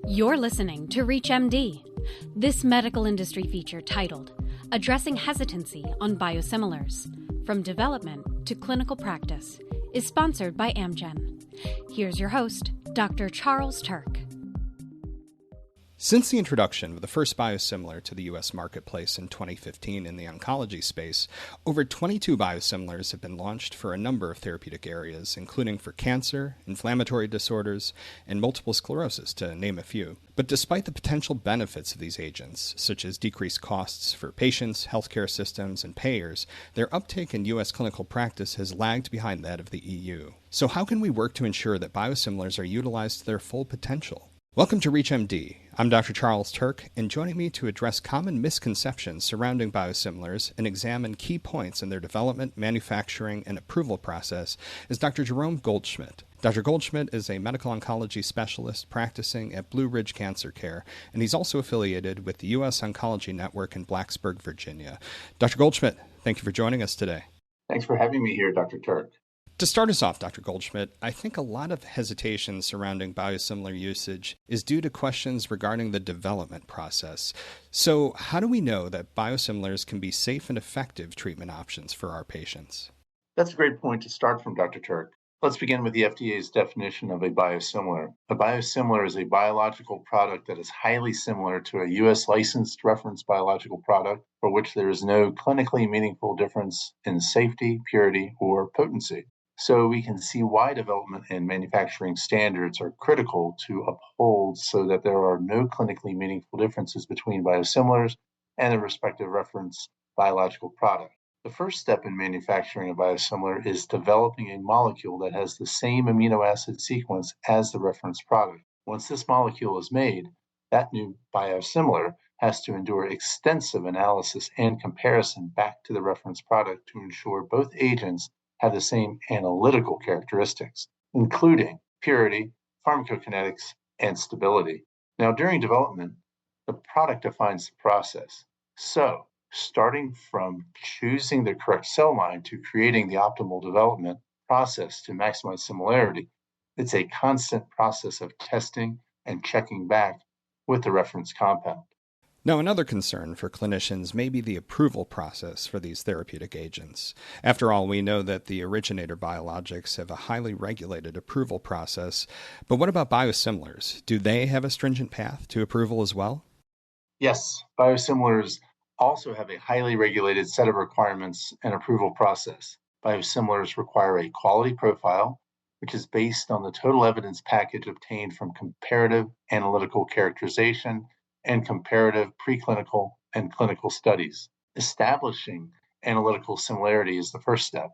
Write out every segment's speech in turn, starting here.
You're listening to ReachMD. This medical industry feature titled Addressing Hesitancy on Biosimilars, From Development to Clinical Practice, is sponsored by Amgen. Here's your host, Dr. Charles Turck. Since the introduction of the first biosimilar to the U.S. marketplace in 2015 in the oncology space, over 22 biosimilars have been launched for a number of therapeutic areas, including for cancer, inflammatory disorders, and multiple sclerosis, to name a few. But despite the potential benefits of these agents, such as decreased costs for patients, healthcare systems, and payers, their uptake in U.S. clinical practice has lagged behind that of the EU. So how can we work to ensure that biosimilars are utilized to their full potential? Welcome to ReachMD. I'm Dr. Charles Turck, and joining me to address common misconceptions surrounding biosimilars and examine key points in their development, manufacturing, and approval process is Dr. Jerome Goldschmidt. Dr. Goldschmidt is a medical oncology specialist practicing at Blue Ridge Cancer Care, and he's also affiliated with the U.S. Oncology Network in Blacksburg, Virginia. Dr. Goldschmidt, thank you for joining us today. Thanks for having me here, Dr. Turck. To start us off, Dr. Goldschmidt, I think a lot of hesitation surrounding biosimilar usage is due to questions regarding the development process. So how do we know that biosimilars can be safe and effective treatment options for our patients? That's a great point to start from, Dr. Turck. Let's begin with the FDA's definition of a biosimilar. A biosimilar is a biological product that is highly similar to a U.S. licensed reference biological product for which there is no clinically meaningful difference in safety, purity, or potency. So we can see why development and manufacturing standards are critical to uphold so that there are no clinically meaningful differences between biosimilars and the respective reference biological product. The first step in manufacturing a biosimilar is developing a molecule that has the same amino acid sequence as the reference product. Once this molecule is made, that new biosimilar has to endure extensive analysis and comparison back to the reference product to ensure both agents have the same analytical characteristics, including purity, pharmacokinetics, and stability. Now, during development, the product defines the process. So, starting from choosing the correct cell line to creating the optimal development process to maximize similarity, it's a constant process of testing and checking back with the reference compound. Now, another concern for clinicians may be the approval process for these therapeutic agents. After all, we know that the originator biologics have a highly regulated approval process, but what about biosimilars? Do they have a stringent path to approval as well? Yes, biosimilars also have a highly regulated set of requirements and approval process. Biosimilars require a quality profile, which is based on the total evidence package obtained from comparative analytical characterization and comparative preclinical and clinical studies. Establishing analytical similarity is the first step.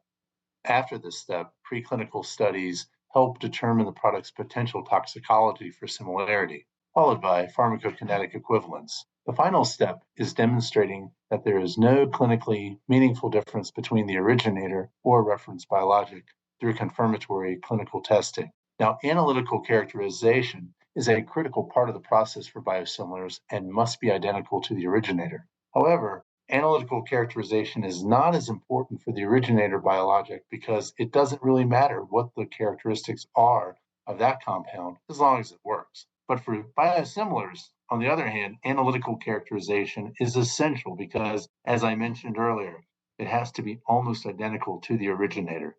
After this step, preclinical studies help determine the product's potential toxicology for similarity, followed by pharmacokinetic equivalence. The final step is demonstrating that there is no clinically meaningful difference between the originator or reference biologic through confirmatory clinical testing. Now, analytical characterization is a critical part of the process for biosimilars and must be identical to the originator. However, analytical characterization is not as important for the originator biologic because it doesn't really matter what the characteristics are of that compound as long as it works. But for biosimilars, on the other hand, analytical characterization is essential because, as I mentioned earlier, it has to be almost identical to the originator.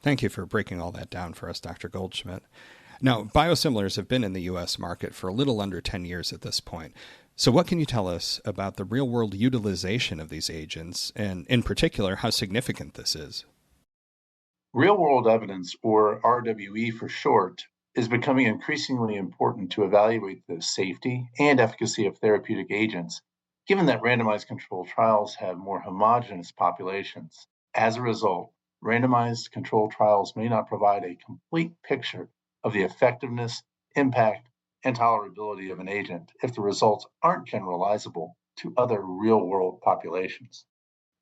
Thank you for breaking all that down for us, Dr. Goldschmidt. Now, biosimilars have been in the U.S. market for a little under 10 years at this point. So what can you tell us about the real-world utilization of these agents, and in particular, how significant this is? Real-world evidence, or RWE for short, is becoming increasingly important to evaluate the safety and efficacy of therapeutic agents, given that randomized controlled trials have more homogeneous populations. As a result, randomized controlled trials may not provide a complete picture of the effectiveness, impact, and tolerability of an agent if the results aren't generalizable to other real-world populations.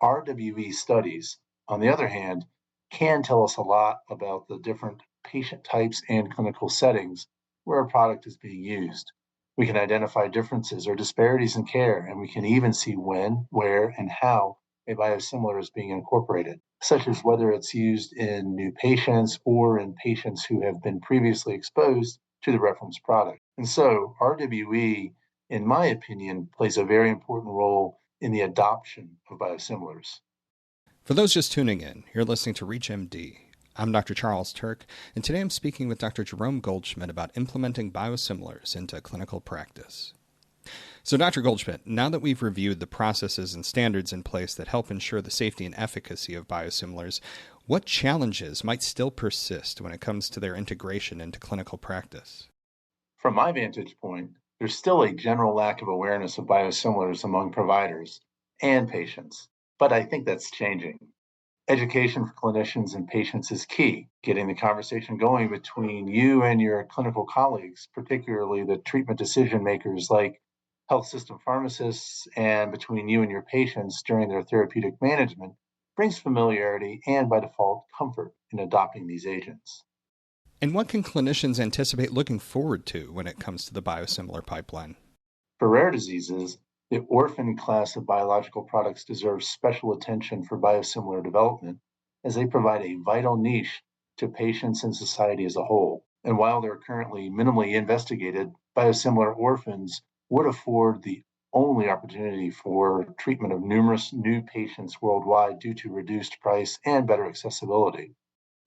RWE studies, on the other hand, can tell us a lot about the different patient types and clinical settings where a product is being used. We can identify differences or disparities in care, and we can even see when, where, and how a biosimilar is being incorporated, such as whether it's used in new patients or in patients who have been previously exposed to the reference product. And so RWE, in my opinion, plays a very important role in the adoption of biosimilars. For those just tuning in, you're listening to ReachMD. I'm Dr. Charles Turck, and today I'm speaking with Dr. Jerome Goldschmidt about implementing biosimilars into clinical practice. So, Dr. Goldschmidt, now that we've reviewed the processes and standards in place that help ensure the safety and efficacy of biosimilars, what challenges might still persist when it comes to their integration into clinical practice? From my vantage point, there's still a general lack of awareness of biosimilars among providers and patients, but I think that's changing. Education for clinicians and patients is key, getting the conversation going between you and your clinical colleagues, particularly the treatment decision makers like health system pharmacists, and between you and your patients during their therapeutic management, brings familiarity and, by default, comfort in adopting these agents. And what can clinicians anticipate looking forward to when it comes to the biosimilar pipeline? For rare diseases, the orphan class of biological products deserves special attention for biosimilar development, as they provide a vital niche to patients and society as a whole. And while they're currently minimally investigated, biosimilar orphans would afford the only opportunity for treatment of numerous new patients worldwide due to reduced price and better accessibility.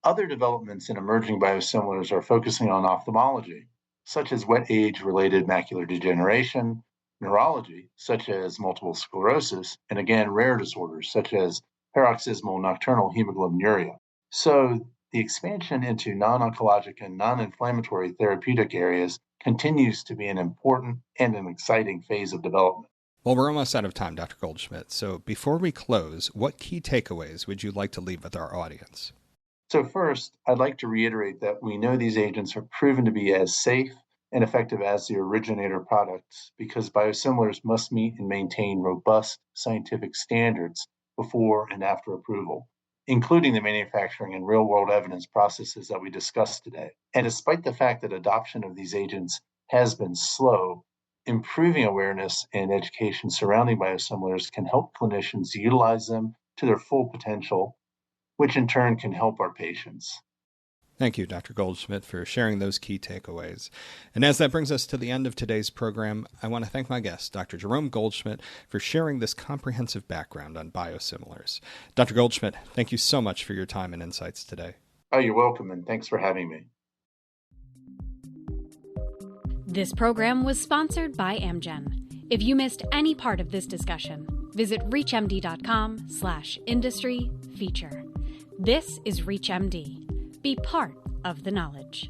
Other developments in emerging biosimilars are focusing on ophthalmology, such as wet age-related macular degeneration, neurology, such as multiple sclerosis, and again, rare disorders, such as paroxysmal nocturnal hemoglobinuria. So the expansion into non-oncologic and non-inflammatory therapeutic areas continues to be an important and an exciting phase of development. Well, we're almost out of time, Dr. Goldschmidt. So before we close, what key takeaways would you like to leave with our audience? So first, I'd like to reiterate that we know these agents are proven to be as safe and effective as the originator products because biosimilars must meet and maintain robust scientific standards before and after approval, including the manufacturing and real-world evidence processes that we discussed today. And despite the fact that adoption of these agents has been slow, improving awareness and education surrounding biosimilars can help clinicians utilize them to their full potential, which in turn can help our patients. Thank you, Dr. Goldschmidt, for sharing those key takeaways. And as that brings us to the end of today's program, I want to thank my guest, Dr. Jerome Goldschmidt, for sharing this comprehensive background on biosimilars. Dr. Goldschmidt, thank you so much for your time and insights today. Oh, you're welcome, and thanks for having me. This program was sponsored by Amgen. If you missed any part of this discussion, visit reachmd.com/industry feature. This is ReachMD. Be part of the knowledge.